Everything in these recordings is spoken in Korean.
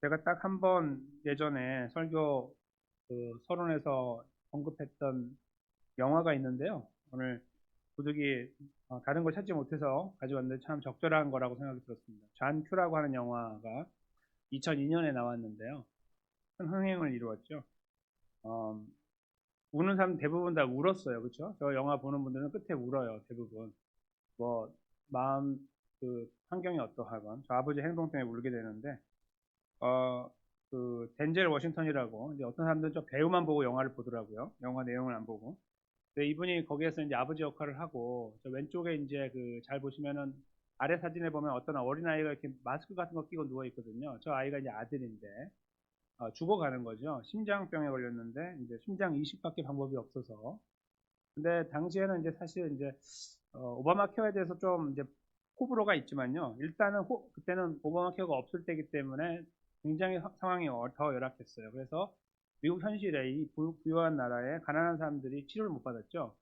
제가 딱 한 번 예전에 설교 그 서론에서 언급했던 영화가 있는데요. 오늘 도둑이 다른 걸 찾지 못해서 가져왔는데 참 적절한 거라고 생각이 들었습니다. 잔 큐라고 하는 영화가 2002년에 나왔는데요. 큰 흥행을 이루었죠. 어, 우는 사람 대부분 다 울었어요. 그렇죠? 저 영화 보는 분들은 끝에 울어요. 대부분. 뭐 마음 그 환경이 어떠하건 저 아버지 행동 때문에 울게 되는데 덴젤 워싱턴이라고, 이제 어떤 사람들은 저 배우만 보고 영화를 보더라고요. 영화 내용을 안 보고. 근데 이분이 거기에서 이제 아버지 역할을 하고, 저 왼쪽에 이제 그 잘 보시면은 아래 사진에 보면 어떤 어린아이가 이렇게 마스크 같은 거 끼고 누워 있거든요. 저 아이가 이제 아들인데, 죽어가는 거죠. 심장병에 걸렸는데, 이제 심장 이식밖에 방법이 없어서. 근데 당시에는 이제 사실 이제, 오바마 케어에 대해서 좀 이제 호불호가 있지만요. 일단은 그때는 오바마 케어가 없을 때이기 때문에 굉장히 상황이 더 열악했어요. 그래서 미국 현실에 이 부유한 나라에 가난한 사람들이 치료를 못 받았죠.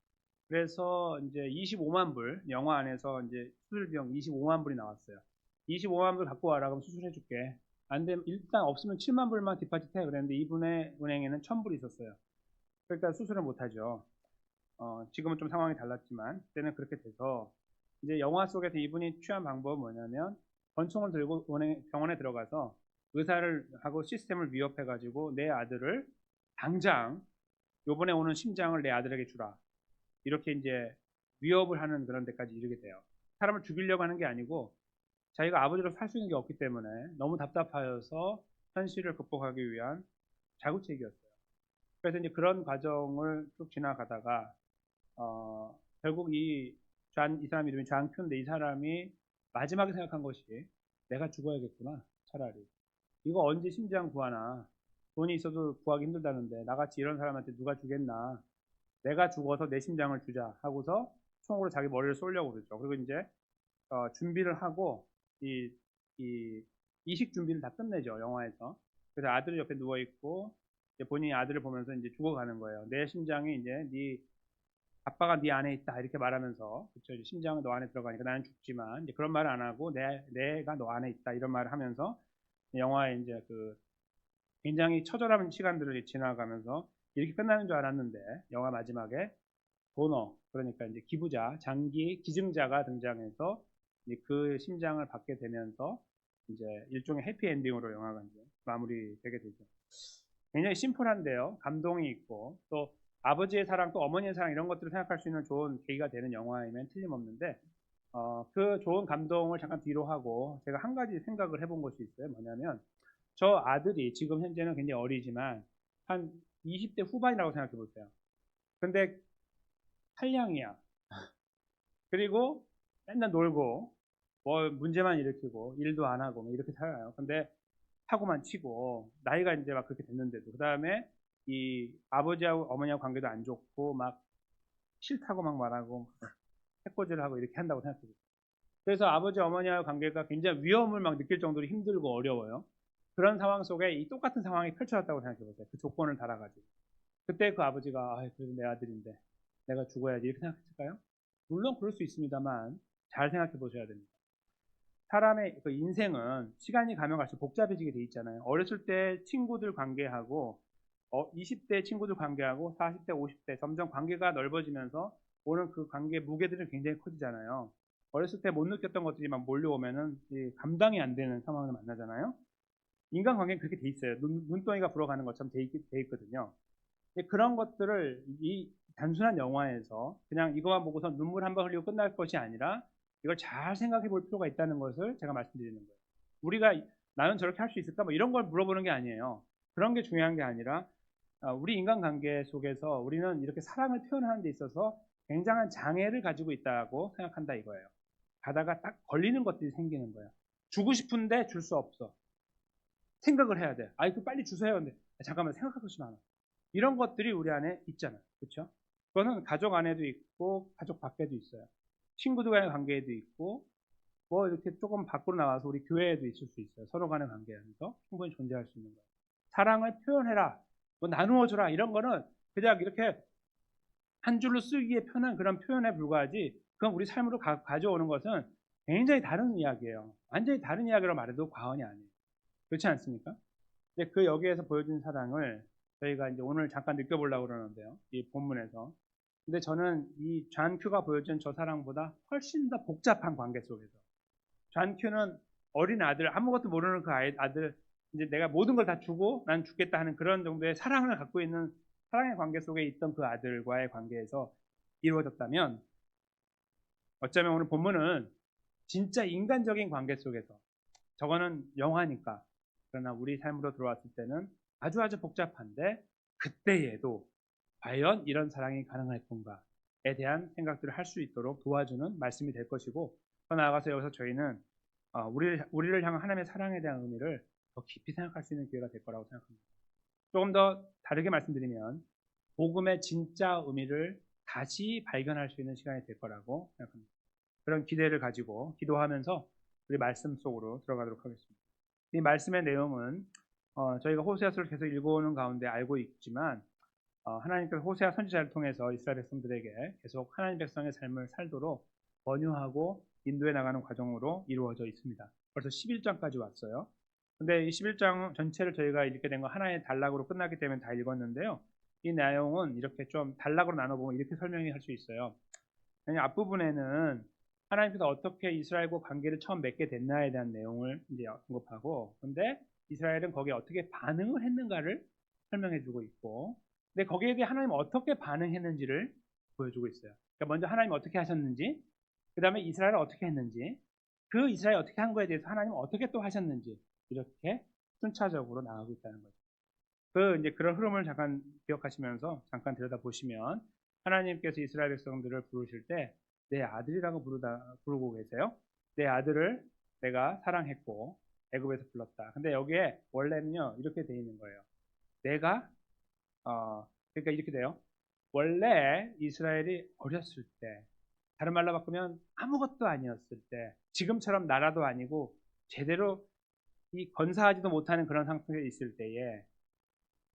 그래서 이제 25만 불, 영화 안에서 이제 수술 비용 25만 불이 나왔어요. 25만 불 갖고 와라, 그럼 수술해 줄게. 안 되면 일단 없으면 7만 불만 디파짓 해. 그랬는데 이분의 은행에는 1000불이 있었어요. 그러니까 수술을 못 하죠. 지금은 좀 상황이 달랐지만 그때는 그렇게 돼서 이제 영화 속에서 이분이 취한 방법은 뭐냐면 권총을 들고 병원에 들어가서 의사를 하고 시스템을 위협해가지고 내 아들을 당장 요번에 오는 심장을 내 아들에게 주라. 이렇게 이제 위협을 하는 그런 데까지 이르게 돼요. 사람을 죽이려고 하는 게 아니고 자기가 아버지로 살 수 있는 게 없기 때문에 너무 답답하여서 현실을 극복하기 위한 자구책이었어요. 그래서 이제 그런 과정을 쭉 지나가다가 결국 이 사람 이름이 잔 큐인데 이 사람이 마지막에 생각한 것이 내가 죽어야겠구나, 차라리. 이거 언제 심장 구하나. 돈이 있어도 구하기 힘들다는데 나같이 이런 사람한테 누가 주겠나. 내가 죽어서 내 심장을 주자 하고서 총으로 자기 머리를 쏘려고 그러죠. 그리고 이제 준비를 하고 이, 이 이식 준비를 다 끝내죠, 영화에서. 그래서 아들이 옆에 누워 있고 본인이 아들을 보면서 이제 죽어가는 거예요. 내 심장이 이제 네 아빠가 네 안에 있다 이렇게 말하면서, 그쵸, 이제 심장은 너 안에 들어가니까 나는 죽지만 이제 그런 말을 안 하고 내가 너 안에 있다 이런 말을 하면서 영화에 이제 그 굉장히 처절한 시간들을 지나가면서 이렇게 끝나는 줄 알았는데 영화 마지막에 도너, 그러니까 이제 기부자, 장기 기증자가 등장해서 이제 그 심장을 받게 되면서 이제 일종의 해피엔딩으로 영화가 이제 마무리되게 되죠. 굉장히 심플한데요. 감동이 있고 또 아버지의 사랑 또 어머니의 사랑 이런 것들을 생각할 수 있는 좋은 계기가 되는 영화이면 틀림없는데 그 좋은 감동을 잠깐 뒤로 하고 제가 한 가지 생각을 해본 것이 있어요. 뭐냐면 저 아들이 지금 현재는 굉장히 어리지만 한 20대 후반이라고 생각해 보세요. 근데 탈량이야. 그리고 맨날 놀고 뭐 문제만 일으키고 일도 안 하고 뭐 이렇게 살아요. 근데 사고만 치고 나이가 이제 막 그렇게 됐는데도 그 다음에 이 아버지하고 어머니하고 관계도 안 좋고 막 싫다고 막 말하고 해코지를 하고 이렇게 한다고 생각해요. 그래서 아버지 어머니와의 관계가 굉장히 위험을 막 느낄 정도로 힘들고 어려워요. 그런 상황 속에 이 똑같은 상황이 펼쳐졌다고 생각해 보세요. 그 조건을 달아가지고. 그때 그 아버지가 그래도 내 아들인데 내가 죽어야지 이렇게 생각했을까요? 물론 그럴 수 있습니다만 잘 생각해 보셔야 됩니다. 사람의 그 인생은 시간이 가면 갈수록 복잡해지게 돼 있잖아요. 어렸을 때 친구들 관계하고 20대 친구들 관계하고 40대, 50대 점점 관계가 넓어지면서 오는 그 관계 무게들은 굉장히 커지잖아요. 어렸을 때 못 느꼈던 것들이 막 몰려오면은 감당이 안 되는 상황을 만나잖아요. 인간관계는 그렇게 돼 있어요. 눈덩이가 불어가는 것처럼 돼 있거든요. 그런 것들을 이 단순한 영화에서 그냥 이거만 보고서 눈물 한 번 흘리고 끝날 것이 아니라 이걸 잘 생각해 볼 필요가 있다는 것을 제가 말씀드리는 거예요. 우리가 나는 저렇게 할 수 있을까? 뭐 이런 걸 물어보는 게 아니에요. 그런 게 중요한 게 아니라 우리 인간관계 속에서 우리는 이렇게 사랑을 표현하는 데 있어서 굉장한 장애를 가지고 있다고 생각한다 이거예요. 가다가 딱 걸리는 것들이 생기는 거예요. 주고 싶은데 줄 수 없어. 생각을 해야 돼. 그 빨리 주세요. 근데 잠깐만 생각할 것이 많아. 이런 것들이 우리 안에 있잖아요. 그렇죠? 그거는 가족 안에도 있고 가족 밖에도 있어요. 친구들 간의 관계에도 있고 뭐 이렇게 조금 밖으로 나와서 우리 교회에도 있을 수 있어요. 서로 간의 관계 안에서 충분히 존재할 수 있는 거예요. 사랑을 표현해라. 뭐 나누어줘라. 이런 거는 그냥 이렇게 한 줄로 쓰기에 편한 그런 표현에 불과하지 그건 우리 삶으로 가져오는 것은 굉장히 다른 이야기예요. 완전히 다른 이야기로 말해도 과언이 아니에요. 그렇지 않습니까? 근데 그 여기에서 보여준 사랑을 저희가 이제 오늘 잠깐 느껴보려고 그러는데요. 이 본문에서. 근데 저는 이 존 큐가 보여준 저 사랑보다 훨씬 더 복잡한 관계 속에서 존 큐는 어린 아들, 아무것도 모르는 그 아들, 이제 내가 모든 걸 다 주고 난 죽겠다 하는 그런 정도의 사랑을 갖고 있는 사랑의 관계 속에 있던 그 아들과의 관계에서 이루어졌다면, 어쩌면 오늘 본문은 진짜 인간적인 관계 속에서, 저거는 영화니까, 그러나 우리 삶으로 들어왔을 때는 아주 아주 복잡한데, 그때에도 과연 이런 사랑이 가능할 건가에 대한 생각들을 할 수 있도록 도와주는 말씀이 될 것이고, 더 나아가서 여기서 저희는 우리를 향한 하나님의 사랑에 대한 의미를 더 깊이 생각할 수 있는 기회가 될 거라고 생각합니다. 조금 더 다르게 말씀드리면 복음의 진짜 의미를 다시 발견할 수 있는 시간이 될 거라고 생각합니다. 그런 기대를 가지고 기도하면서 우리 말씀 속으로 들어가도록 하겠습니다. 이 말씀의 내용은 저희가 호세아서를 계속 읽어오는 가운데 알고 있지만, 하나님께서 호세아 선지자를 통해서 이스라엘 백성들에게 계속 하나님 백성의 삶을 살도록 권유하고 인도해 나가는 과정으로 이루어져 있습니다. 벌써 11장까지 왔어요. 근데 이 11장 전체를 저희가 읽게 된 거 하나의 단락으로 끝나기 때문에 다 읽었는데요. 이 내용은 이렇게 좀 단락으로 나눠보면 이렇게 설명할 수 있어요. 앞부분에는 하나님께서 어떻게 이스라엘과 관계를 처음 맺게 됐나에 대한 내용을 이제 언급하고, 근데 이스라엘은 거기에 어떻게 반응을 했는가를 설명해주고 있고, 근데 거기에 대해 하나님 어떻게 반응했는지를 보여주고 있어요. 그러니까 먼저 하나님 어떻게 하셨는지, 그 다음에 이스라엘은 어떻게 했는지, 그 이스라엘 어떻게 한 거에 대해서 하나님은 어떻게 또 하셨는지, 이렇게 순차적으로 나가고 있다는 거죠. 이제 그런 흐름을 잠깐 기억하시면서 잠깐 들여다보시면, 하나님께서 이스라엘 백성들을 부르실 때 내 아들이라고 부르고 계세요. 내 아들을 내가 사랑했고 애굽에서 불렀다. 근데 여기에 원래는요 이렇게 돼 있는 거예요. 내가 그러니까 이렇게 돼요. 원래 이스라엘이 어렸을 때, 다른 말로 바꾸면 아무것도 아니었을 때, 지금처럼 나라도 아니고 제대로 이 건사하지도 못하는 그런 상태에 있을 때에,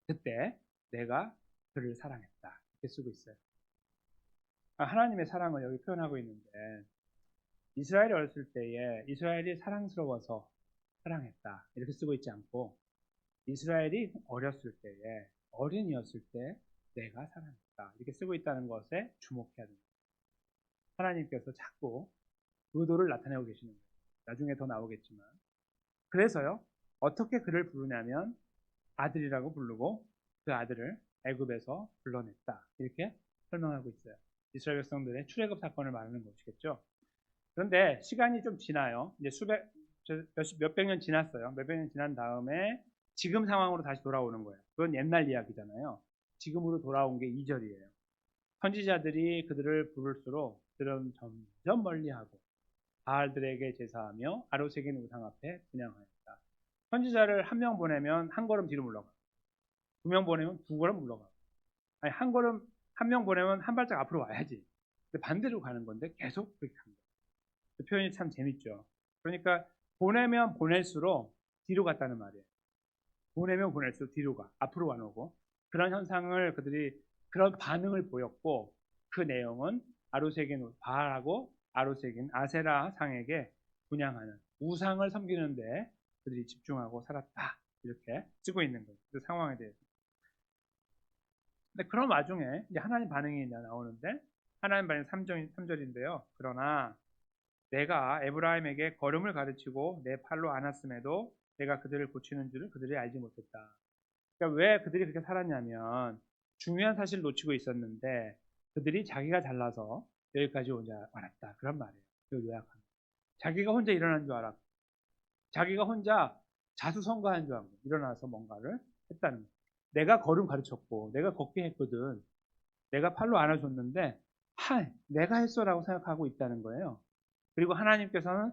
그때 내가 그를 사랑했다, 이렇게 쓰고 있어요. 하나님의 사랑을 여기 표현하고 있는데, 이스라엘이 어렸을 때에 이스라엘이 사랑스러워서 사랑했다 이렇게 쓰고 있지 않고, 이스라엘이 어렸을 때에, 어린이였을 때 내가 사랑했다 이렇게 쓰고 있다는 것에 주목해야 됩니다. 하나님께서 자꾸 의도를 나타내고 계시는 거예요. 나중에 더 나오겠지만. 그래서요, 어떻게 그를 부르냐면 아들이라고 부르고 그 아들을 애굽에서 불러냈다 이렇게 설명하고 있어요. 이스라엘 백성들의 출애굽 사건을 말하는 것이겠죠. 그런데 시간이 좀 지나요. 이제 몇백 년 지났어요. 몇백 년 지난 다음에 지금 상황으로 다시 돌아오는 거예요. 그건 옛날 이야기잖아요. 지금으로 돌아온 게 2절이에요. 선지자들이 그들을 부를수록 그들은 점점 멀리하고 바알들에게 제사하며 아로새긴 우상 앞에 분향하였다. 선지자를 한 명 보내면 한 걸음 뒤로 물러가. 2명 보내면 2걸음 물러가. 아니, 한 명 보내면 한 발짝 앞으로 와야지. 근데 반대로 가는 건데 계속 그렇게 합니다. 그 표현이 참 재밌죠. 그러니까 보내면 보낼수록 뒤로 갔다는 말이에요. 보내면 보낼수록 뒤로 가. 앞으로 안 오고. 그런 현상을 그런 반응을 보였고, 그 내용은 아로새긴 바알하고 아로새긴 아세라 상에게 분향하는 우상을 섬기는데 그들이 집중하고 살았다 이렇게 쓰고 있는 거예요. 그 상황에 대해서. 근데 그런 와중에 이제 하나님 반응이 나오는데, 하나님 반응 3절인데요. 그러나 내가 에브라임에게 걸음을 가르치고 내 팔로 안았음에도 내가 그들을 고치는 줄을 그들이 알지 못했다. 그러니까 왜 그들이 그렇게 살았냐면, 중요한 사실을 놓치고 있었는데 그들이 자기가 잘나서 여기까지 왔다 그런 말이에요. 그걸 요약합니다. 자기가 혼자 일어난 줄 알았고, 자기가 혼자 자수성가한 줄 알고 일어나서 뭔가를 했다는 거예요. 내가 걸음 가르쳤고 내가 걷게 했거든, 내가 팔로 안아줬는데 내가 했어라고 생각하고 있다는 거예요. 그리고 하나님께서는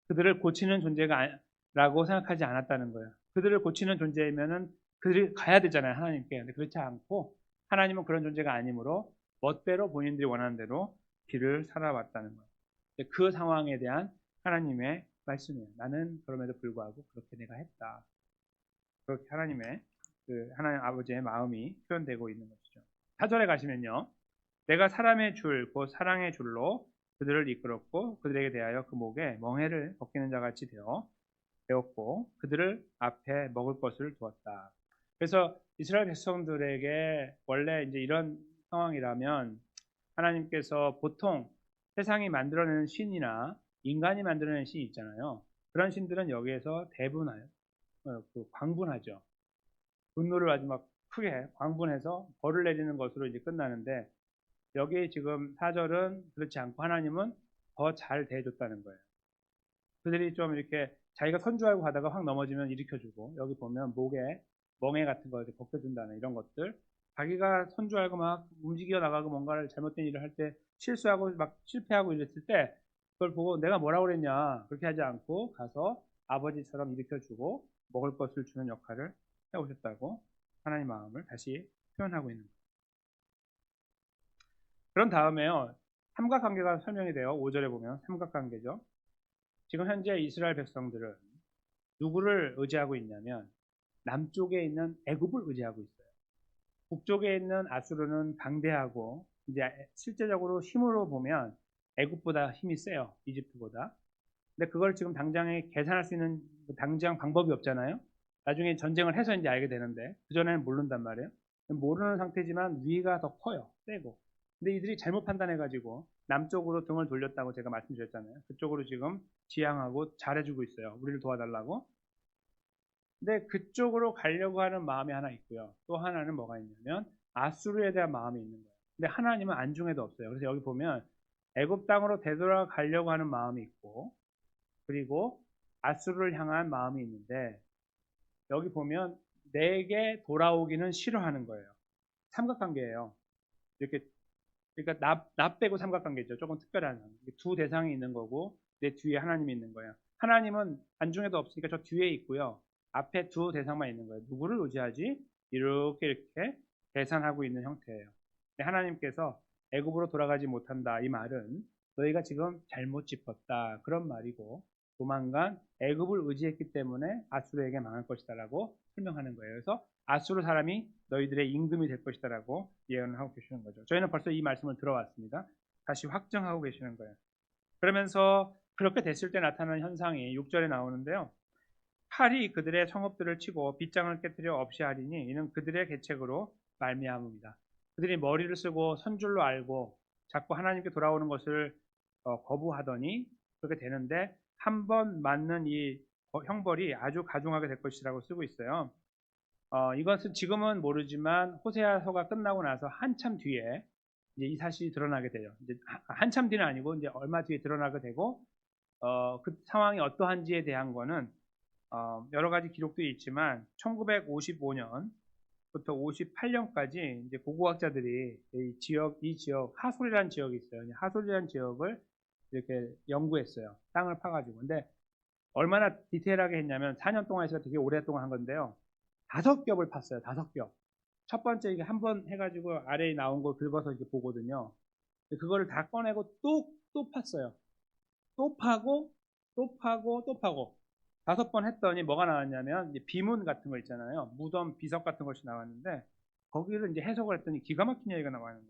그들을 고치는 존재가 라고 생각하지 않았다는 거예요. 그들을 고치는 존재이면은 그들이 가야 되잖아요, 하나님께. 근데 그렇지 않고 하나님은 그런 존재가 아니므로 멋대로 본인들이 원하는 대로 길을 살아왔다는 거예요. 그 상황에 대한 하나님의 말씀이에요. 나는 그럼에도 불구하고 그렇게 내가 했다. 그렇게 하나님의 하나님 아버지의 마음이 표현되고 있는 것이죠. 4절에 가시면요, 내가 사람의 줄, 곧 사랑의 줄로 그들을 이끌었고 그들에게 대하여 그 목에 멍에를 벗기는 자 같이 되어 배웠고 그들을 앞에 먹을 것을 두었다. 그래서 이스라엘 백성들에게 원래 이제 이런 상황이라면 하나님께서 보통 세상이 만들어내는 신이나 인간이 만들어내는 신이 있잖아요. 그런 신들은 여기에서 대분하여 광분하죠. 분노를 아주 막 크게 광분해서 벌을 내리는 것으로 이제 끝나는데 여기 지금 4절은 그렇지 않고 하나님은 더 잘 대해줬다는 거예요. 그들이 좀 이렇게 자기가 선주하고 가다가 확 넘어지면 일으켜주고 여기 보면 목에 멍에 같은 거 이렇게 벗겨준다는 이런 것들 자기가 선주하고 막 움직여 나가고 뭔가를 잘못된 일을 할 때 실수하고 막 실패하고 이랬을 때 그걸 보고 내가 뭐라고 그랬냐 그렇게 하지 않고 가서 아버지처럼 일으켜주고 먹을 것을 주는 역할을 해오셨다고 하나님 마음을 다시 표현하고 있는 거예요. 그런 다음에요. 삼각관계가 설명이 돼요. 5절에 보면 삼각관계죠. 지금 현재 이스라엘 백성들은 누구를 의지하고 있냐면 남쪽에 있는 애굽을 의지하고 있어요. 북쪽에 있는 아수르는 강대하고 이제 실제적으로 힘으로 보면 애굽보다 힘이 세요. 이집트보다. 근데 그걸 지금 당장에 계산할 수 있는 당장 방법이 없잖아요. 나중에 전쟁을 해서 이제 알게 되는데 그전에는 모른단 말이에요. 모르는 상태지만 위가 더 커요. 세고. 근데 이들이 잘못 판단해가지고 남쪽으로 등을 돌렸다고 제가 말씀드렸잖아요. 그쪽으로 지금 지향하고 잘해주고 있어요. 우리를 도와달라고. 근데 그쪽으로 가려고 하는 마음이 하나 있고요. 또 하나는 뭐가 있냐면 아수르에 대한 마음이 있는 거예요. 근데 하나님은 안중에도 없어요. 그래서 여기 보면 애굽 땅으로 되돌아가려고 하는 마음이 있고 그리고 아수르를 향한 마음이 있는데 여기 보면 내게 돌아오기는 싫어하는 거예요. 삼각관계예요. 이렇게 그러니까 나 빼고 삼각관계죠. 조금 특별한 두 대상이 있는 거고 내 뒤에 하나님이 있는 거예요. 하나님은 안중에도 없으니까 저 뒤에 있고요. 앞에 두 대상만 있는 거예요. 누구를 의지하지? 이렇게 계산하고 있는 형태예요. 하나님께서 애굽으로 돌아가지 못한다. 이 말은 너희가 지금 잘못 짚었다. 그런 말이고 조만간 애굽을 의지했기 때문에 아수르에게 망할 것이다라고 설명하는 거예요. 그래서 아수르 사람이 너희들의 임금이 될 것이다라고 예언을 하고 계시는 거죠. 저희는 벌써 이 말씀을 들어왔습니다. 다시 확정하고 계시는 거예요. 그러면서 그렇게 됐을 때 나타나는 현상이 6절에 나오는데요. 칼이 그들의 성읍들을 치고 빗장을 깨뜨려 없이 하리니 이는 그들의 계책으로 말미암음이다. 그들이 머리를 쓰고 선줄로 알고 자꾸 하나님께 돌아오는 것을 거부하더니 그렇게 되는데 한 번 맞는 이 형벌이 아주 가중하게 될 것이라고 쓰고 있어요. 이것은 지금은 모르지만 호세아서가 끝나고 나서 한참 뒤에 이제 이 사실이 드러나게 돼요. 이제 한참 뒤는 아니고 이제 얼마 뒤에 드러나게 되고 그 상황이 어떠한지에 대한 거는 여러 가지 기록도 있지만 1955년부터 58년까지 이제 고고학자들이 이 지역 하솔이라는 지역이 있어요. 하솔이라는 지역을 이렇게 연구했어요. 땅을 파가지고. 근데 얼마나 디테일하게 했냐면 4년 동안 해서 되게 오랫동안 한 건데요. 5겹을 팠어요. 5겹. 첫 번째 이게 한 번 해가지고 아래에 나온 걸 긁어서 이렇게 보거든요. 그거를 다 꺼내고 또 팠어요. 또 파고 또 파고 또 파고 5번 했더니 뭐가 나왔냐면 이제 비문 같은 거 있잖아요. 무덤 비석 같은 것이 나왔는데 거기를 이제 해석을 했더니 기가 막힌 얘기가 나와요.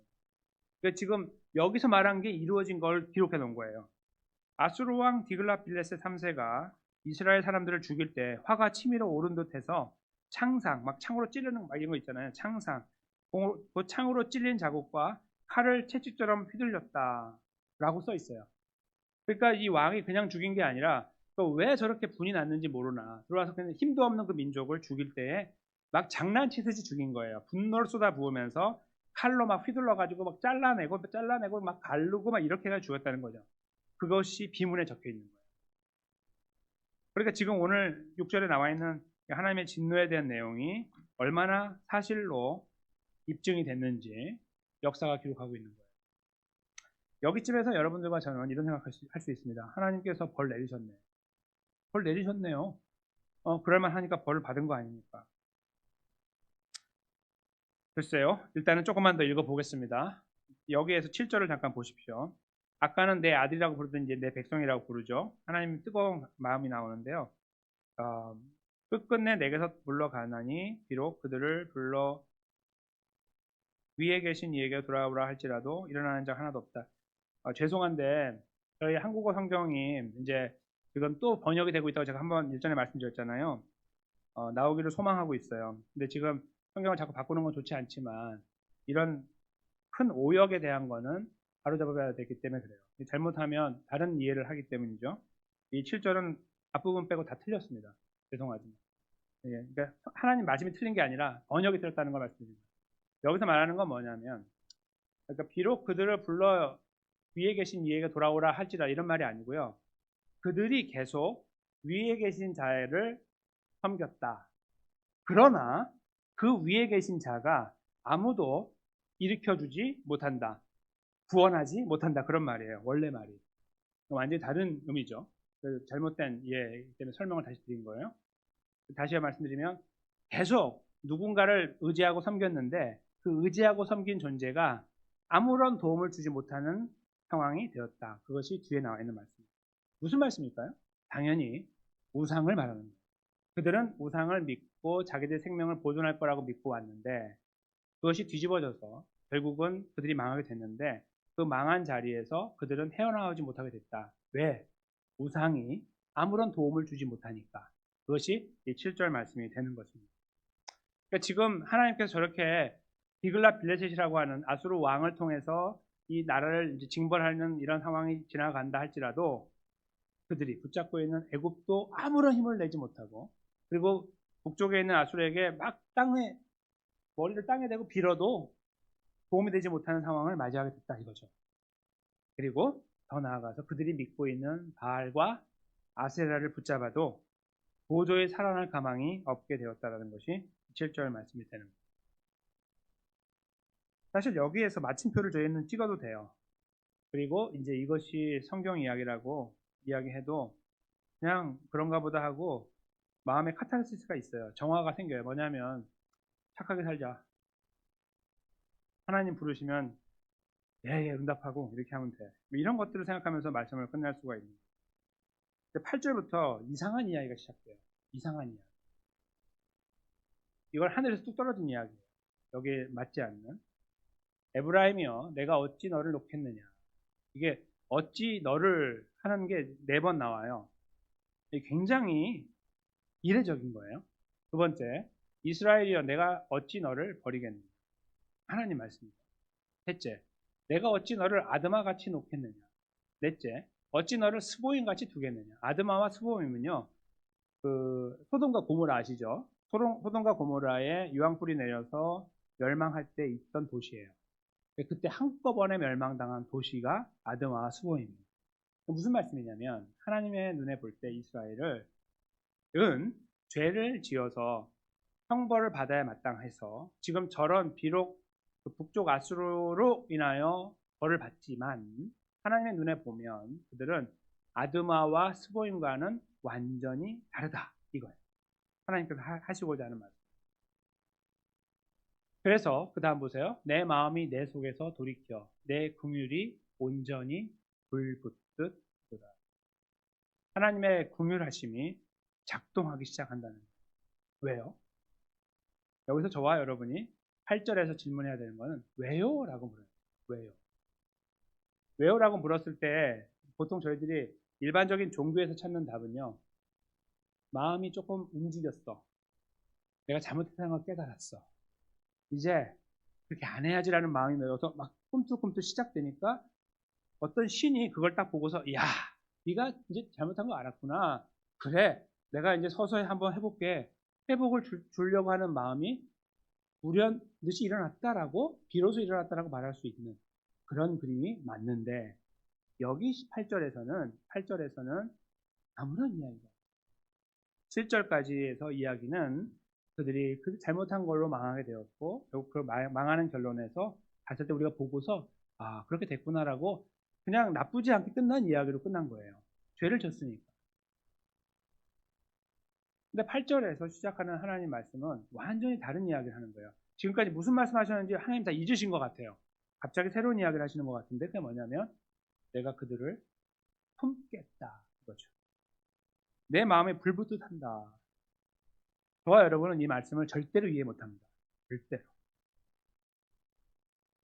그러니까 지금 여기서 말한 게 이루어진 걸 기록해 놓은 거예요. 아수르 왕 디글라빌레스 3세가 이스라엘 사람들을 죽일 때 화가 치밀어 오른 듯해서 창상, 막 창으로 찌르는 막 이런 거 있잖아요. 창상. 그 창으로 찔린 자국과 칼을 채찍처럼 휘둘렸다라고 써 있어요. 그러니까 이 왕이 그냥 죽인 게 아니라 왜 저렇게 분이 났는지 모르나 들어와서 그냥 힘도 없는 그 민족을 죽일 때에 막 장난치듯이 죽인 거예요. 분노를 쏟아 부으면서 칼로 막 휘둘러 가지고 막 잘라내고 막 가르고 막 이렇게 해서 죽였다는 거죠. 그것이 비문에 적혀 있는 거예요. 그러니까 지금 오늘 6절에 나와 있는 하나님의 진노에 대한 내용이 얼마나 사실로 입증이 됐는지 역사가 기록하고 있는 거예요. 여기쯤에서 여러분들과 저는 이런 생각할 수 있습니다. 하나님께서 벌 내리셨네. 벌 내리셨네요. 그럴만 하니까 벌을 받은 거 아닙니까? 글쎄요. 일단은 조금만 더 읽어보겠습니다. 여기에서 7절을 잠깐 보십시오. 아까는 내 아들이라고 부르던 이제 내 백성이라고 부르죠. 하나님 뜨거운 마음이 나오는데요. 끝끝내 내게서 물러가나니 비록 그들을 불러 위에 계신 이에게 돌아오라 할지라도 일어나는 자 하나도 없다. 죄송한데 저희 한국어 성경이 이제 지금 또 번역이 되고 있다고 제가 한번 일전에 말씀드렸잖아요. 나오기를 소망하고 있어요. 근데 지금 성경을 자꾸 바꾸는 건 좋지 않지만 이런 큰 오역에 대한 거는 바로잡아야 되기 때문에 그래요. 잘못하면 다른 이해를 하기 때문이죠. 이 7절은 앞부분 빼고 다 틀렸습니다. 죄송하지만. 예, 그러니까 하나님 말씀이 틀린 게 아니라 번역이 틀렸다는 걸 말씀드립니다. 여기서 말하는 건 뭐냐면, 그러니까 비록 그들을 불러 위에 계신 이에게 돌아오라 할지라 이런 말이 아니고요. 그들이 계속 위에 계신 자를 섬겼다. 그러나 그 위에 계신 자가 아무도 일으켜주지 못한다. 구원하지 못한다. 그런 말이에요. 원래 말이. 완전히 다른 의미죠. 잘못된 이해 때문에 설명을 다시 드린 거예요. 다시 말씀드리면 계속 누군가를 의지하고 섬겼는데 그 의지하고 섬긴 존재가 아무런 도움을 주지 못하는 상황이 되었다. 그것이 뒤에 나와 있는 말씀입니다. 무슨 말씀일까요? 당연히 우상을 말하는 거예요. 그들은 우상을 믿고 자기들의 생명을 보존할 거라고 믿고 왔는데 그것이 뒤집어져서 결국은 그들이 망하게 됐는데 그 망한 자리에서 그들은 헤어나오지 못하게 됐다. 왜? 우상이 아무런 도움을 주지 못하니까. 그것이 이 7절 말씀이 되는 것입니다. 그러니까 지금 하나님께서 저렇게 디글랏 빌레셋이라고 하는 아수르 왕을 통해서 이 나라를 이제 징벌하는 이런 상황이 지나간다 할지라도 그들이 붙잡고 있는 애굽도 아무런 힘을 내지 못하고 그리고 북쪽에 있는 아수르에게 막 머리를 땅에 대고 빌어도 도움이 되지 못하는 상황을 맞이하게 됐다 이거죠. 그리고 더 나아가서 그들이 믿고 있는 바알과 아세라를 붙잡아도 도저히 살아날 가망이 없게 되었다는 것이 7절 말씀이 되는 겁니다. 사실 여기에서 마침표를 저희는 찍어도 돼요. 그리고 이제 이것이 성경 이야기라고 이야기해도 그냥 그런가 보다 하고 마음에 카타르시스가 있어요. 정화가 생겨요. 뭐냐면 착하게 살자. 하나님 부르시면 예, 응답하고 이렇게 하면 돼. 이런 것들을 생각하면서 말씀을 끝낼 수가 있는 거예요. 8절부터 이상한 이야기가 시작돼요. 이상한 이야기. 이걸 하늘에서 뚝 떨어진 이야기예요. 여기에 맞지 않는. 에브라임이여 내가 어찌 너를 놓겠느냐. 이게 어찌 너를 하는 게 4번 나와요. 굉장히 이례적인 거예요. 두 번째, 이스라엘이여 내가 어찌 너를 버리겠느냐. 하나님 말씀입니다. 셋째, 내가 어찌 너를 아드마 같이 놓겠느냐. 넷째, 어찌 너를 스보임 같이 두겠느냐. 아드마와 스보임은요, 그 소돔과 고모라 아시죠? 소돔과 고모라에 유황불이 내려서 멸망할 때 있던 도시예요. 그때 한꺼번에 멸망당한 도시가 아드마와 스보임입니다. 무슨 말씀이냐면 하나님의 눈에 볼 때 이스라엘은 죄를 지어서 형벌을 받아야 마땅해서 지금 저런 비록 북쪽 아수르로 인하여 벌을 받지만 하나님의 눈에 보면 그들은 아드마와 스보임과는 완전히 다르다 이거예요. 하나님께서 하시고자 하는 말씀. 그래서 그 다음 보세요. 내 마음이 내 속에서 돌이켜 내 긍휼이 온전히 불붙듯 도다. 하나님의 긍휼하심이 작동하기 시작한다는 거예요. 왜요? 여기서 저와 여러분이 8절에서 질문해야 되는 것은 왜요? 라고 물어요. 왜요? 왜요? 라고 물었을 때 보통 저희들이 일반적인 종교에서 찾는 답은요. 마음이 조금 움직였어. 내가 잘못했다는 걸 깨달았어. 이제 그렇게 안 해야지라는 마음이 들어서 막 꿈틀꿈틀 시작되니까 어떤 신이 그걸 딱 보고서 야, 네가 이제 잘못한 거 알았구나. 그래, 내가 이제 서서히 한번 해볼게. 회복을 주려고 하는 마음이 우연듯이 일어났다라고 비로소 일어났다라고 말할 수 있는 그런 그림이 맞는데 여기 8절에서는 아무런 이야기가 7절까지에서 이야기는 그들이 잘못한 걸로 망하게 되었고 결국 그 망하는 결론에서 봤을 때 우리가 보고서 아 그렇게 됐구나라고 그냥 나쁘지 않게 끝난 이야기로 끝난 거예요. 죄를 졌으니까. 근데 8절에서 시작하는 하나님 말씀은 완전히 다른 이야기를 하는 거예요. 지금까지 무슨 말씀하셨는지 하나님 다 잊으신 것 같아요. 갑자기 새로운 이야기를 하시는 것 같은데 그게 뭐냐면 내가 그들을 품겠다 이거죠. 내 마음에 불붙듯 한다. 저와 여러분은 이 말씀을 절대로 이해 못합니다.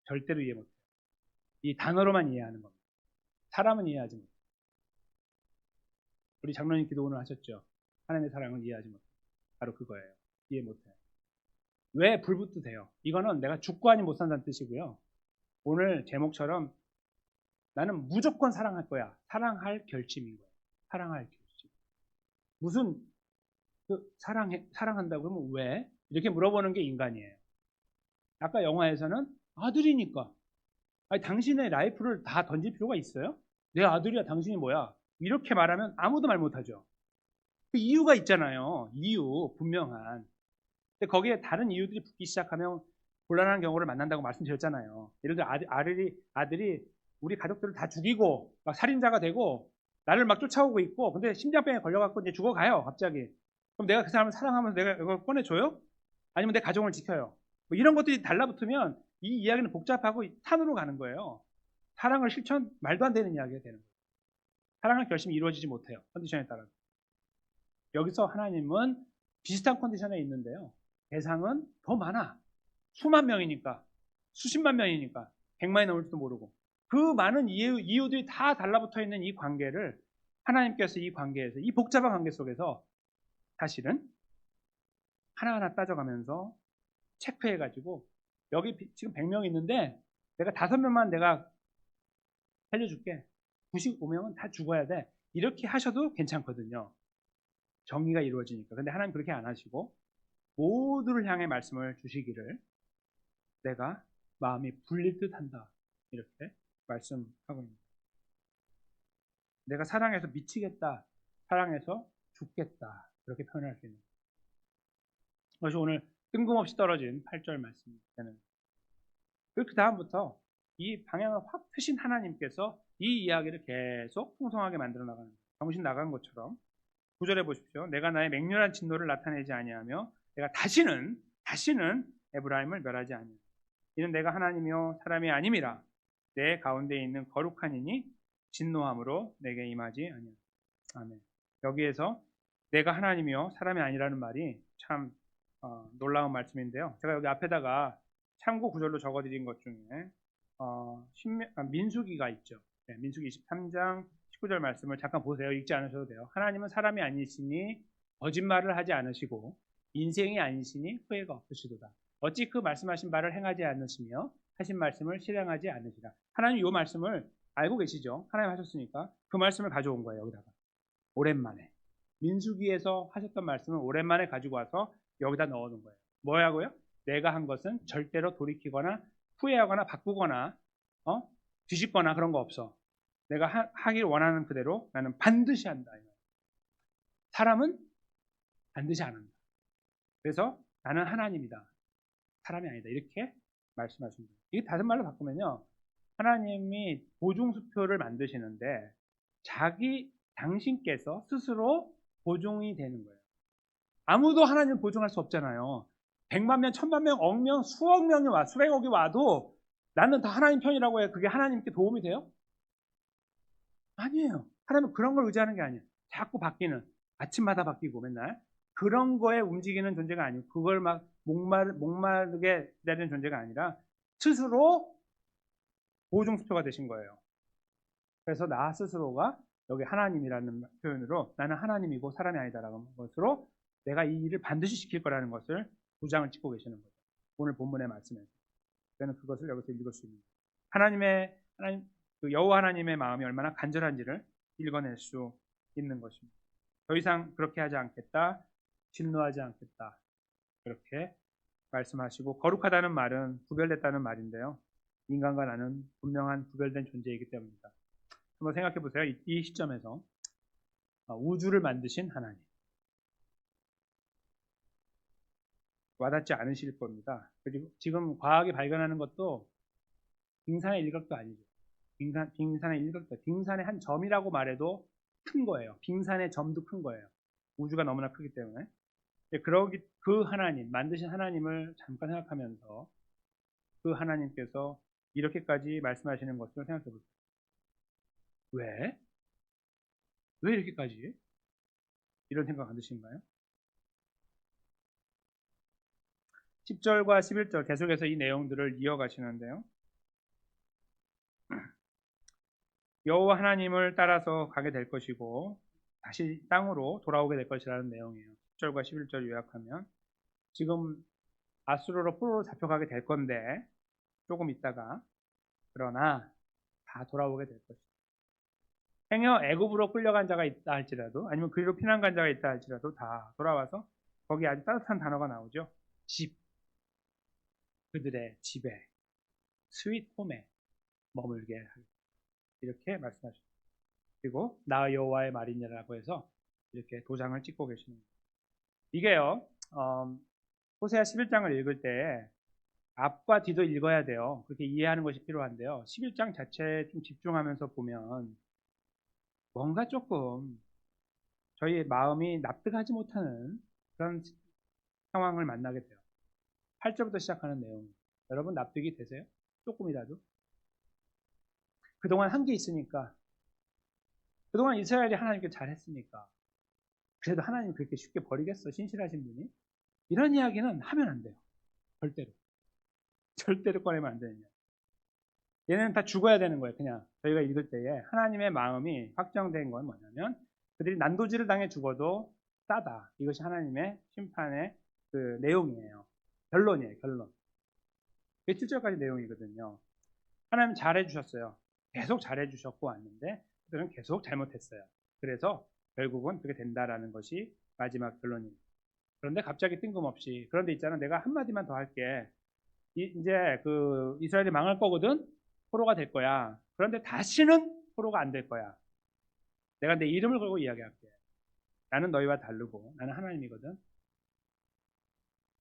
절대로 이해 못해요. 이 단어로만 이해하는 겁니다. 사람은 이해하지 못해요. 우리 장로님 기도 오늘 하셨죠. 하나님의 사랑을 이해하지 못해. 바로 그거예요. 이해 못해. 왜 불붙으세요? 이거는 내가 죽고 아니 못 산다는 뜻이고요. 오늘 제목처럼 나는 무조건 사랑할 거야. 사랑할 결심인 거예요. 사랑할 결심. 무슨 사랑한다고 그러면 왜? 이렇게 물어보는 게 인간이에요. 아까 영화에서는 아들이니까. 아니, 당신의 라이프를 다 던질 필요가 있어요? 내 아들이야, 당신이 뭐야? 이렇게 말하면 아무도 말 못하죠. 그 이유가 있잖아요. 이유, 분명한. 근데 거기에 다른 이유들이 붙기 시작하면 곤란한 경우를 만난다고 말씀드렸잖아요. 예를 들어 아들이 우리 가족들을 다 죽이고 막 살인자가 되고 나를 막 쫓아오고 있고 근데 심장병에 걸려갖고 이제 죽어가요, 갑자기. 그럼 내가 그 사람을 사랑하면서 내가 이걸 꺼내줘요? 아니면 내 가정을 지켜요? 뭐 이런 것들이 달라붙으면 이 이야기는 복잡하고 산으로 가는 거예요. 사랑을 실천, 말도 안 되는 이야기가 되는 거예요. 사랑할 결심이 이루어지지 못해요. 컨디션에 따라서. 여기서 하나님은 비슷한 컨디션에 있는데요. 대상은 더 많아. 수만 명이니까, 수십만 명이니까, 100만이 넘을지도 모르고. 그 많은 이유들이 다 달라붙어 있는 이 관계를 하나님께서 이 관계에서, 이 복잡한 관계 속에서 사실은 하나하나 따져가면서 체크해가지고 여기 지금 100명 있는데 내가 5명만 내가 살려줄게. 95명은 다 죽어야 돼. 이렇게 하셔도 괜찮거든요. 정의가 이루어지니까. 근데 하나님 그렇게 안 하시고 모두를 향해 말씀을 주시기를 내가 마음이 불릴 듯 한다. 이렇게 말씀하고 있습니다. 내가 사랑해서 미치겠다. 사랑해서 죽겠다. 그렇게 표현할 수 있는 것이 오늘 뜬금없이 떨어진 8절 말씀이 되는 거예요. 그 다음부터 이 방향을 확 트신 하나님께서 이 이야기를 계속 풍성하게 만들어 나가는 거예요. 정신 나간 것처럼 9절에 보십시오. 내가 나의 맹렬한 진노를 나타내지 아니하며 내가 다시는 에브라임을 멸하지 아니하며 이는 내가 하나님이요 사람이 아님이라 내 가운데 있는 거룩한 이니 진노함으로 내게 임하지 아니하며. 아멘. 여기에서 내가 하나님이요 사람이 아니라는 말이 참 놀라운 말씀인데요. 제가 여기 앞에다가 참고 구절로 적어드린 것 중에 민수기가 있죠. 네, 민수기 23장 19절 말씀을 잠깐 보세요. 읽지 않으셔도 돼요. 하나님은 사람이 아니시니 거짓말을 하지 않으시고 인생이 아니시니 후회가 없으시도다. 어찌 그 말씀하신 바를 행하지 않으시며 하신 말씀을 실행하지 않으시라. 하나님 이 말씀을 알고 계시죠? 하나님 하셨으니까 그 말씀을 가져온 거예요. 여기다가 오랜만에 민수기에서 하셨던 말씀을 오랜만에 가지고 와서 여기다 넣어놓은 거예요. 뭐라고요? 내가 한 것은 절대로 돌이키거나 후회하거나 바꾸거나 뒤집거나 그런 거 없어. 내가 하길 원하는 그대로 나는 반드시 한다. 사람은 반드시 안 한다. 그래서 나는 하나님이다. 사람이 아니다. 이렇게 말씀하신 거예요. 이게 다른 말로 바꾸면요. 하나님이 보증수표를 만드시는데 당신께서 스스로 보증이 되는 거예요. 아무도 하나님을 보증할 수 없잖아요. 100만 명, 1000만 명, 억 명, 수억 명이 수백억이 와도 나는 다 하나님 편이라고 해요. 그게 하나님께 도움이 돼요? 아니에요. 하나님은 그런 걸 의지하는 게 아니에요. 자꾸 바뀌는, 아침마다 바뀌고 맨날 그런 거에 움직이는 존재가 아니고 그걸 막 목마르게 기다리는 존재가 아니라 스스로 보증수표가 되신 거예요. 그래서 나 스스로가 여기 하나님이라는 표현으로 나는 하나님이고 사람이 아니다라는 것으로 내가 이 일을 반드시 시킬 거라는 것을 도장을 찍고 계시는 거죠. 오늘 본문의 말씀에서. 저는 그것을 여기서 읽을 수 있는 거예요. 그 여호와 하나님의 마음이 얼마나 간절한지를 읽어낼 수 있는 것입니다. 더 이상 그렇게 하지 않겠다. 진노하지 않겠다. 그렇게 말씀하시고 거룩하다는 말은 구별됐다는 말인데요. 인간과 나는 분명한 구별된 존재이기 때문입니다. 한번 생각해 보세요. 이 시점에서 우주를 만드신 하나님. 와닿지 않으실 겁니다. 그리고 지금 과학이 발견하는 것도 빙산의 일각도 아니죠. 빙산의 일각도, 빙산의 한 점이라고 말해도 큰 거예요. 빙산의 점도 큰 거예요. 우주가 너무나 크기 때문에. 그 하나님, 만드신 하나님을 잠깐 생각하면서 그 하나님께서 이렇게까지 말씀하시는 것을 생각해 보세요. 왜? 왜 이렇게까지? 이런 생각 안 드신가요? 10절과 11절 계속해서 이 내용들을 이어가시는데요. 여호와 하나님을 따라서 가게 될 것이고 다시 땅으로 돌아오게 될 것이라는 내용이에요. 10절과 11절 요약하면 지금 아수르로 포로로 잡혀가게 될 건데 조금 있다가 그러나 다 돌아오게 될 것이다. 행여 애굽으로 끌려간 자가 있다 할지라도 아니면 그리로 피난 간 자가 있다 할지라도 다 돌아와서 거기 아주 따뜻한 단어가 나오죠. 집, 그들의 집에 스윗 홈에 머물게 하겠다. 이렇게 말씀하십니다. 그리고 나 여호와의 말이니라고 해서 이렇게 도장을 찍고 계시는 거예요. 이게요. 호세아 11장을 읽을 때 앞과 뒤도 읽어야 돼요. 그렇게 이해하는 것이 필요한데요. 11장 자체에 좀 집중하면서 보면 뭔가 조금 저희의 마음이 납득하지 못하는 그런 상황을 만나게 돼요. 8절부터 시작하는 내용. 여러분 납득이 되세요? 조금이라도? 그동안 한 게 있으니까, 그동안 이스라엘이 하나님께 잘했으니까, 그래도 하나님 그렇게 쉽게 버리겠어? 신실하신 분이? 이런 이야기는 하면 안 돼요. 절대로. 절대로 꺼내면 안 되는 이야기. 얘네는 다 죽어야 되는 거예요. 그냥 저희가 읽을 때에 하나님의 마음이 확정된 건 뭐냐면 그들이 난도질을 당해 죽어도 싸다. 이것이 하나님의 심판의 그 내용이에요. 결론이에요. 결론. 그게 7절까지 내용이거든요. 하나님 잘해주셨어요. 계속 잘해주셨고 왔는데 그들은 계속 잘못했어요. 그래서 결국은 그렇게 된다라는 것이 마지막 결론입니다. 그런데 갑자기 뜬금없이 그런데 있잖아. 내가 한마디만 더 할게. 이제 그 이스라엘이 망할 거거든. 포로가 될 거야. 그런데 다시는 포로가 안 될 거야. 내가 내 이름을 걸고 이야기할게. 나는 너희와 다르고 나는 하나님이거든.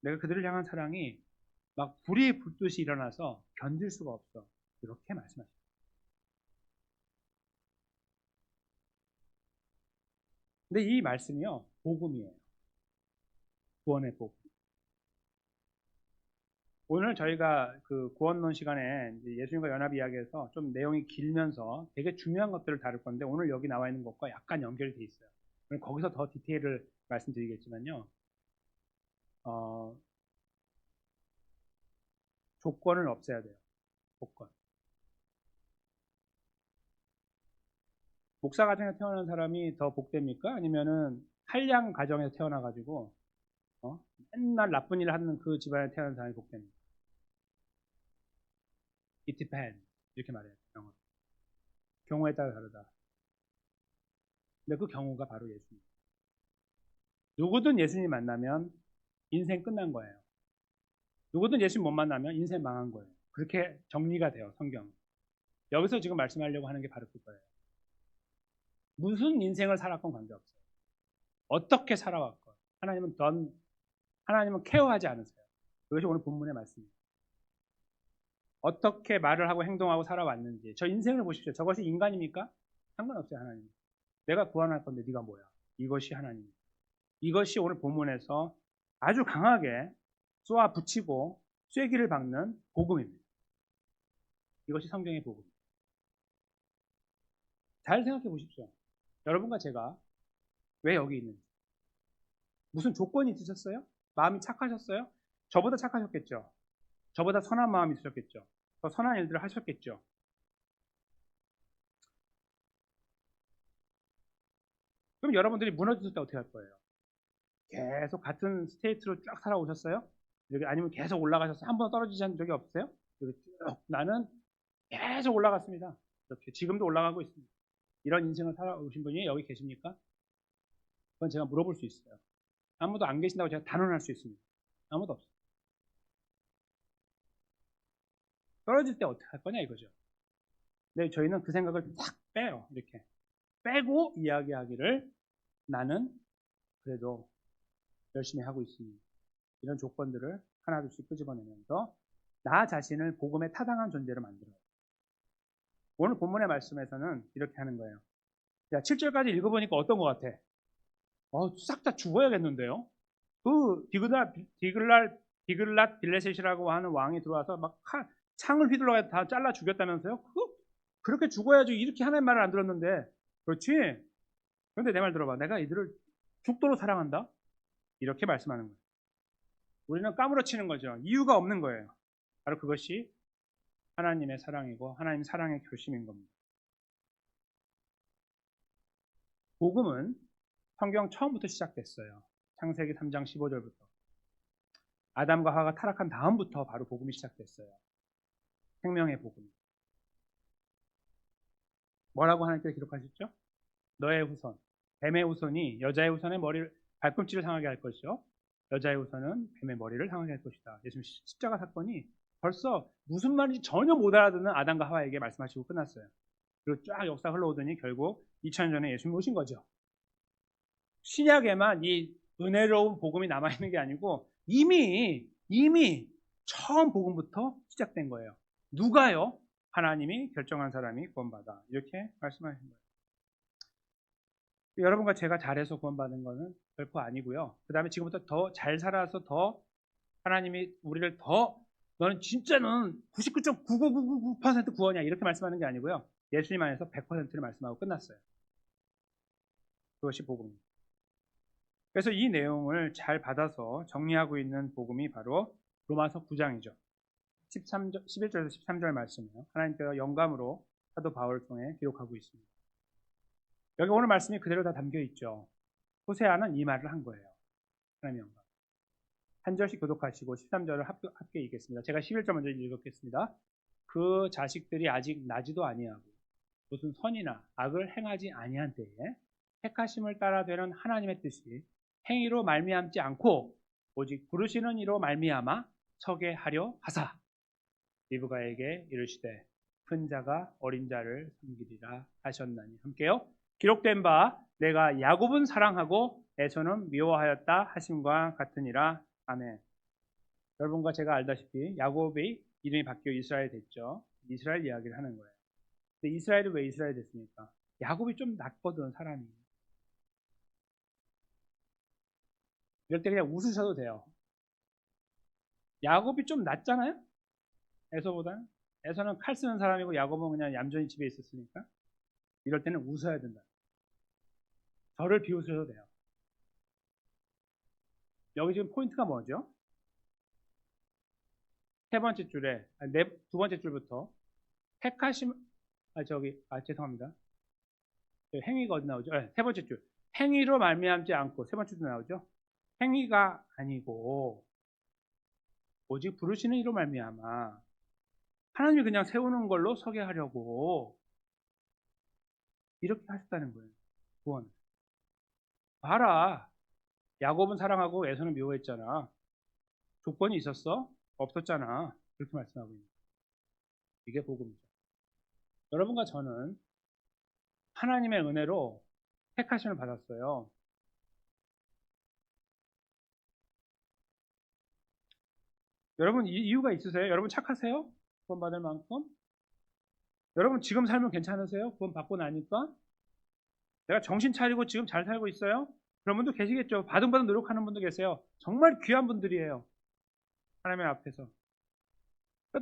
내가 그들을 향한 사랑이 막 불이 붙듯이 일어나서 견딜 수가 없어. 이렇게 말씀하십니다. 근데 이 말씀이요. 복음이에요. 구원의 복음. 오늘 저희가 그 구원론 시간에 예수님과 연합 이야기에서 좀 내용이 길면서 되게 중요한 것들을 다룰 건데 오늘 여기 나와 있는 것과 약간 연결돼 있어요. 거기서 더 디테일을 말씀드리겠지만요. 조건을 없애야 돼요. 조건. 목사 가정에 태어난 사람이 더 복됩니까? 아니면은 한량 가정에서 태어나가지고 맨날 나쁜 일을 하는 그 집안에 태어난 사람이 복됩니까? It depends. 이렇게 말해요. 영어로. 경우에 따라 다르다. 근데 그 경우가 바로 예수님. 누구든 예수님 만나면 인생 끝난 거예요. 누구든 예수님 못 만나면 인생 망한 거예요. 그렇게 정리가 돼요. 성경. 여기서 지금 말씀하려고 하는 게 바로 그거예요. 무슨 인생을 살았건 관계없어요. 어떻게 살아왔건 하나님은 케어하지 않으세요. 그것이 오늘 본문의 말씀입니다. 어떻게 말을 하고 행동하고 살아왔는지 저 인생을 보십시오. 저것이 인간입니까? 상관없어요. 하나님. 내가 구원할 건데 네가 뭐야? 이것이 하나님. 이것이 오늘 본문에서 아주 강하게 쏘아 붙이고 쐐기를 박는 복음입니다. 이것이 성경의 복음입니다. 잘 생각해 보십시오. 여러분과 제가 왜 여기 있는지. 무슨 조건이 있으셨어요? 마음이 착하셨어요? 저보다 착하셨겠죠. 저보다 선한 마음이 있으셨겠죠. 더 선한 일들을 하셨겠죠. 그럼 여러분들이 무너졌을 때 어떻게 할 거예요? 계속 같은 스테이트로 쫙 살아오셨어요? 아니면 계속 올라가셔서 한 번 떨어지지 않은 적이 없어요? 나는 계속 올라갔습니다. 이렇게 지금도 올라가고 있습니다. 이런 인생을 살아오신 분이 여기 계십니까? 그건 제가 물어볼 수 있어요. 아무도 안 계신다고 제가 단언할 수 있습니다. 아무도 없어요. 떨어질 때 어떻게 할 거냐 이거죠. 근데 저희는 그 생각을 딱 빼요. 이렇게 빼고 이야기하기를 나는 그래도 열심히 하고 있습니다. 이런 조건들을 하나둘씩 끄집어내면서 나 자신을 복음에 타당한 존재로 만들어요. 오늘 본문의 말씀에서는 이렇게 하는 거예요. 야, 7절까지 읽어보니까 어떤 것 같아? 싹 다 죽어야겠는데요? 그 디글랏 빌레셋이라고 하는 왕이 들어와서 막 창을 휘둘러서 다 잘라 죽였다면서요? 그렇게 죽어야지. 이렇게 하나님 말을 안 들었는데. 그렇지? 그런데 내 말 들어봐. 내가 이들을 죽도록 사랑한다? 이렇게 말씀하는 거예요. 우리는 까무러치는 거죠. 이유가 없는 거예요. 바로 그것이 하나님의 사랑이고 하나님 사랑의 결심인 겁니다. 복음은 성경 처음부터 시작됐어요. 창세기 3장 15절부터. 아담과 하와가 타락한 다음부터 바로 복음이 시작됐어요. 생명의 복음. 뭐라고 하나님께서 기록하셨죠? 너의 후손, 뱀의 후손이 여자의 후손의 머리를, 발꿈치를 상하게 할 것이요, 여자의 후손은 뱀의 머리를 상하게 할 것이다. 예수님 십자가 사건이 벌써 무슨 말인지 전혀 못 알아듣는 아담과 하와에게 말씀하시고 끝났어요. 그리고 쫙 역사 흘러오더니 결국 2000년 전에 예수님 오신 거죠. 신약에만 이 은혜로운 복음이 남아있는 게 아니고 이미 처음 복음부터 시작된 거예요. 누가요? 하나님이 결정한 사람이 구원받아. 이렇게 말씀하신 거예요. 여러분과 제가 잘해서 구원받은 거는 결코 아니고요. 그 다음에 지금부터 더 잘 살아서 더 하나님이 우리를 더 너는 진짜는 99.9999% 구원이야 이렇게 말씀하는 게 아니고요. 예수님 안에서 100%를 말씀하고 끝났어요. 그것이 복음입니다. 그래서 이 내용을 잘 받아서 정리하고 있는 복음이 바로 로마서 9장이죠. 11절에서 13절 말씀이에요. 하나님께서 영감으로 사도 바울을 통해 기록하고 있습니다. 여기 오늘 말씀이 그대로 다 담겨 있죠. 호세아는 이 말을 한 거예요. 하나님의 영감. 한 절씩 교독하시고 13절을 함께 읽겠습니다. 제가 11절 먼저 읽겠습니다. 그 자식들이 아직 나지도 아니하고 무슨 선이나 악을 행하지 아니한 때에 택하심을 따라 되는 하나님의 뜻이 행위로 말미암지 않고 오직 부르시는 이로 말미암아 서게 하려 하사 리브가에게 이르시되 큰 자가 어린 자를 섬기리라 하셨나니. 함께요. 기록된 바 내가 야곱은 사랑하고 에서는 미워하였다 하심과 같으니라. 아멘. 여러분과 제가 알다시피 야곱이 이름이 바뀌어 이스라엘 됐죠. 이스라엘 이야기를 하는 거예요. 근데 이스라엘이 왜 이스라엘 됐습니까? 야곱이 좀 낫거든 사람이. 이럴 때 그냥 웃으셔도 돼요. 야곱이 좀 낫잖아요? 에서보다는. 에서는 칼 쓰는 사람이고 야곱은 그냥 얌전히 집에 있었으니까. 이럴 때는 웃어야 된다. 저를 비웃으셔도 돼요. 여기 지금 포인트가 뭐죠? 세 번째 줄에, 두 번째 줄부터 택하심, 죄송합니다. 행위가 어디 나오죠? 세 번째 줄. 행위로 말미암지 않고, 세 번째 줄 나오죠? 행위가 아니고 오직 부르시는 이로 말미암아 하나님이 그냥 세우는 걸로 서게 하려고 이렇게 하셨다는 거예요. 구원. 봐라. 야곱은 사랑하고 에서는 미워했잖아. 조건이 있었어? 없었잖아. 그렇게 말씀하고 있는 거예요. 이게 복음이죠. 여러분과 저는 하나님의 은혜로 택하심을 받았어요. 여러분 이유가 있으세요? 여러분 착하세요? 구원 받을 만큼? 여러분 지금 살면 괜찮으세요? 구원 받고 나니까? 내가 정신 차리고 지금 잘 살고 있어요? 그런 분도 계시겠죠. 바둥바둥 노력하는 분도 계세요. 정말 귀한 분들이에요. 하나님 앞에서.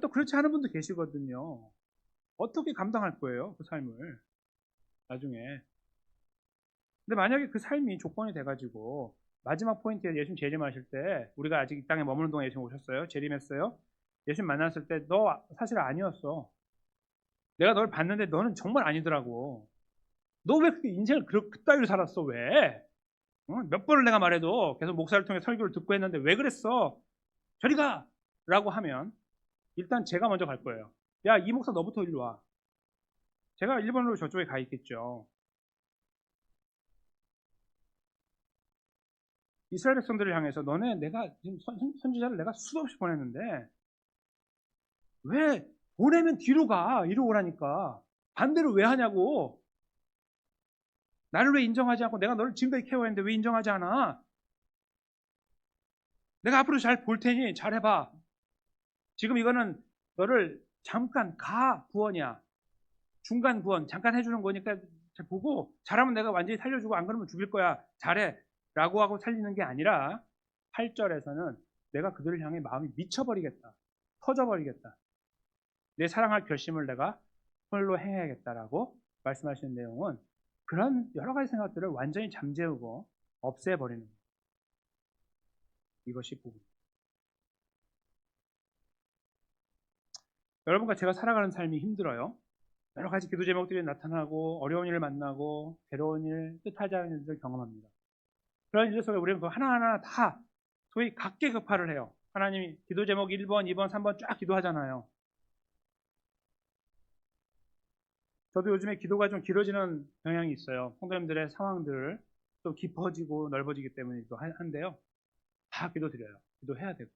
또 그렇지 않은 분도 계시거든요. 어떻게 감당할 거예요? 그 삶을. 나중에. 근데 만약에 그 삶이 조건이 돼가지고 마지막 포인트에 예수님 재림하실 때 우리가 아직 이 땅에 머무는 동안 예수님 오셨어요. 재림했어요. 예수님 만났을 때 너 사실 아니었어. 내가 널 봤는데 너는 정말 아니더라고. 너 왜 그렇게 인생을 그따위로 살았어? 왜? 몇 번을 내가 말해도 계속 목사를 통해 설교를 듣고 했는데 왜 그랬어? 저리 가! 라고 하면 일단 제가 먼저 갈 거예요. 야, 이 목사 너부터 일로 와. 제가 일본으로 저쪽에 가 있겠죠. 이스라엘 백성들을 향해서 너네 내가 지금 선지자를 내가 수도 없이 보냈는데 왜 보내면 뒤로 가. 이리로 오라니까. 반대로 왜 하냐고. 나를 왜 인정하지 않고 내가 너를 지금까지 케어했는데 왜 인정하지 않아? 내가 앞으로 잘 볼 테니 잘 해봐. 지금 이거는 너를 잠깐 구원이야. 중간 구원 잠깐 해주는 거니까 잘 보고 잘하면 내가 완전히 살려주고 안 그러면 죽일 거야. 잘해. 라고 하고 살리는 게 아니라 8절에서는 내가 그들을 향해 마음이 미쳐버리겠다. 터져버리겠다. 내 사랑할 결심을 내가 홀로 행해야겠다라고 말씀하시는 내용은 그런 여러 가지 생각들을 완전히 잠재우고 없애버리는 거예요. 이것이 복음. 여러분과 제가 살아가는 삶이 힘들어요. 여러 가지 기도 제목들이 나타나고 어려운 일을 만나고 괴로운 일, 뜻하지 않은 일들을 경험합니다. 그런 일 속에 우리는 그 하나하나 다 소위 각계격파를 해요. 하나님이 기도 제목 1번, 2번, 3번 쫙 기도하잖아요. 저도 요즘에 기도가 좀 길어지는 경향이 있어요. 성도님들의 상황들 좀 깊어지고 넓어지기 때문이기도 한데요. 다 기도드려요. 기도해야 되고.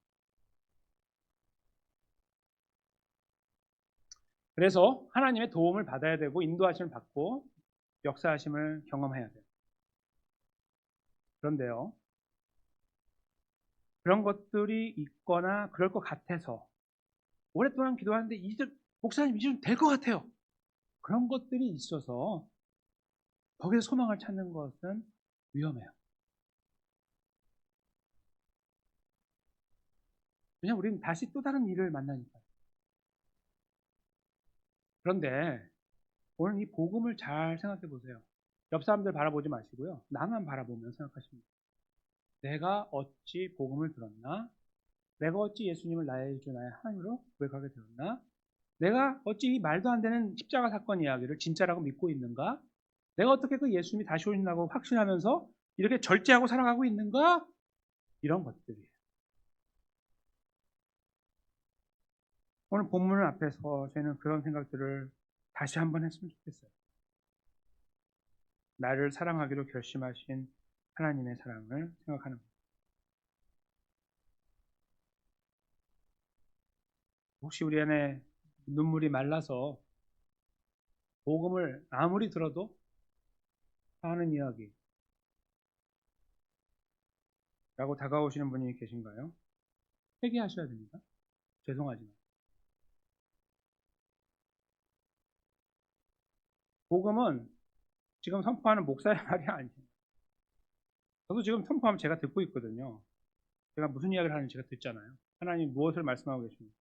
그래서 하나님의 도움을 받아야 되고 인도하심을 받고 역사하심을 경험해야 돼요. 그런데요. 그런 것들이 있거나 그럴 것 같아서 오랫동안 기도하는데 이제 목사님 이제 좀 될 것 같아요. 그런 것들이 있어서 거기서 소망을 찾는 것은 위험해요. 왜냐하면 우리는 다시 또 다른 일을 만나니까. 그런데 오늘 이 복음을 잘 생각해 보세요. 옆 사람들 바라보지 마시고요. 나만 바라보면 생각하십니다. 내가 어찌 복음을 들었나? 내가 어찌 예수님을 나의 주 나의 하나님으로 고백하게 되었나? 내가 어찌 이 말도 안 되는 십자가 사건 이야기를 진짜라고 믿고 있는가? 내가 어떻게 그 예수님이 다시 오신다고 확신하면서 이렇게 절제하고 살아가고 있는가? 이런 것들이에요. 오늘 본문 앞에서 저희는 그런 생각들을 다시 한번 했으면 좋겠어요. 나를 사랑하기로 결심하신 하나님의 사랑을 생각하는 것. 혹시 우리 안에 눈물이 말라서 복음을 아무리 들어도 하는 이야기라고 다가오시는 분이 계신가요? 회개하셔야 됩니다. 죄송하지만. 복음은 지금 선포하는 목사의 말이 아니에요. 저도 지금 선포하면 제가 듣고 있거든요. 제가 무슨 이야기를 하는지 제가 듣잖아요. 하나님 무엇을 말씀하고 계십니까?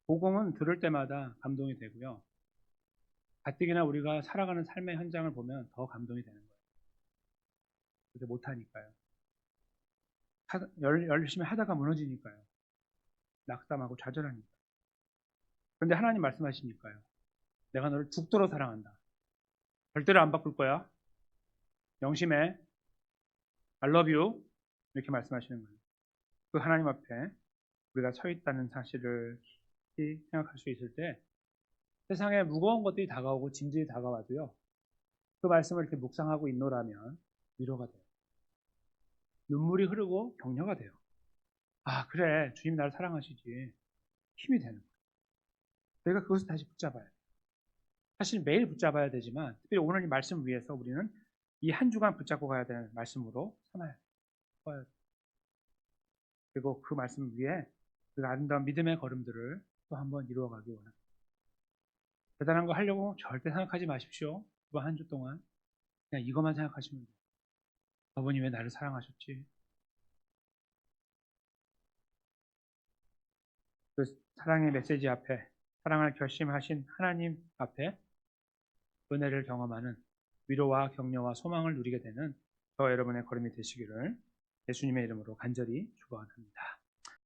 복음은 들을 때마다 감동이 되고요. 가뜩이나 우리가 살아가는 삶의 현장을 보면 더 감동이 되는 거예요. 그렇게 못하니까요. 열심히 하다가 무너지니까요. 낙담하고 좌절하니까. 그런데 하나님 말씀하시니까요. 내가 너를 죽도록 사랑한다. 절대로 안 바꿀 거야. 영심해. I love you. 이렇게 말씀하시는 거예요. 그 하나님 앞에 우리가 서 있다는 사실을 생각할 수 있을 때 세상에 무거운 것들이 다가오고 짐들이 다가와도요. 그 말씀을 이렇게 묵상하고 있노라면 위로가 돼요. 눈물이 흐르고 격려가 돼요. 아, 그래. 주님 나를 사랑하시지. 힘이 되는 거예요. 저희가 그것을 다시 붙잡아야 돼요. 사실 매일 붙잡아야 되지만 특별히 오늘 이 말씀 위해서 우리는 이 한 주간 붙잡고 가야 되는 말씀으로 삼아야 돼요. 그리고 그 말씀 위에 그 아름다운 믿음의 걸음들을 또 한번 이루어가기 원합니다. 대단한 거 하려고 절대 생각하지 마십시오. 이번 한 주 동안 그냥 이것만 생각하시면 돼요. 아버님 왜 나를 사랑하셨지? 그 사랑의 메시지 앞에 사랑을 결심하신 하나님 앞에 은혜를 경험하는 위로와 격려와 소망을 누리게 되는 저와 여러분의 걸음이 되시기를 예수님의 이름으로 간절히 축원합니다.